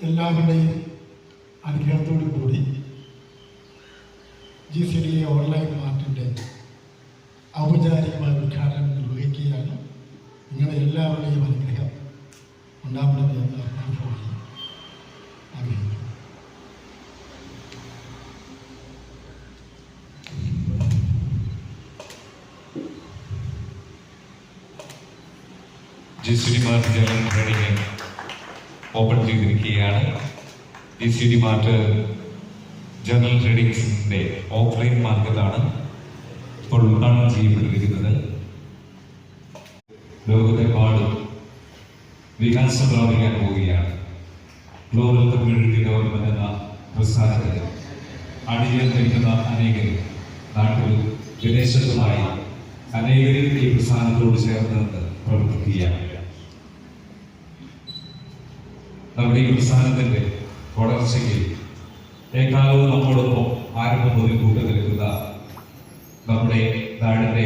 എല്ലാവരുടെയും അനുഗ്രഹത്തോടു കൂടി GCDA online മാർട്ടിൻ്റെ ഔപചാരികമായ ഉദ്ഘാടനം നിർവഹിക്കുകയാണ്. നിങ്ങളുടെ എല്ലാവരുടെയും അനുഗ്രഹം ഉണ്ടാവണമെന്ന് ആഗ്രഹിക്കുന്നു. GCD mart general trading open ചെയ്തിരിക്കുകയാണ്. GCD മാർട്ട് ജനറൽ ട്രേഡിംഗ്സിന്റെ ഓഫ്ലൈൻ മാർക്കറ്റാണ് ഇപ്പോൾ ഉദ്ഘാടനം ചെയ്യപ്പെട്ടിരിക്കുന്നത്. ലോകത്തെമ്പാടും വികാസം പ്രാപിക്കാൻ പോവുകയാണ്. ഗ്ലോബൽ കമ്മ്യൂണിറ്റി ഡെവലപ്മെന്റ് എന്ന പ്രസ്ഥാനത്തിൽ അണിചേർന്നിരിക്കുന്ന അനേകർ നാട്ടിലും വിദേശത്തുമായി അനേകരും ഈ പ്രസ്ഥാനത്തോട് ചേർന്ന് പ്രവർത്തിക്കുകയാണ്. നമ്മുടെ ഈ പ്രസ്ഥാനത്തിന്റെ വളർച്ചയ്ക്ക് ഏകാലവും നമ്മോടൊപ്പം ആരംഭം മുതൽ കൂട്ടു നിൽക്കുന്ന നമ്മുടെ നാടിന്റെ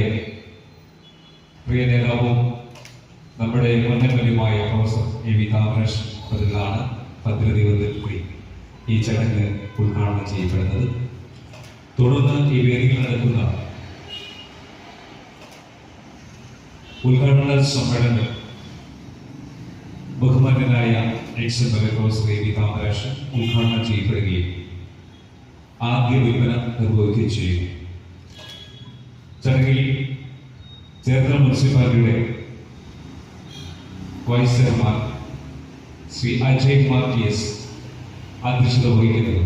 പ്രിയ നേതാവും നമ്മുടെ മുന്നേറ്റവുമായ പ്രൊഫസർ AV താമരേശൻ അതിലാണ് പദ്ധതി കൂടി ഈ ചടങ്ങ് ഉദ്ഘാടനം ചെയ്യപ്പെടുന്നത്. തുടർന്ന് ഈ വേദിയിൽ നടക്കുന്ന ഉദ്ഘാടന സമ്മേളനം ബഹുമാന്യനായ പ്രൊഫസർ AV താമരേശൻ ഉദ്ഘാടനം ചെയ്യപ്പെടുകയും ആദ്യ വിൽപ്പന നിർവഹിക്കുകയും ചെയ്യും. ചടങ്ങിൽ ചേർത്തല മുനിസിപ്പാലിറ്റിയുടെ vice chairman Shri Ajay Kumar TS അധ്യക്ഷത വഹിക്കുന്നത്.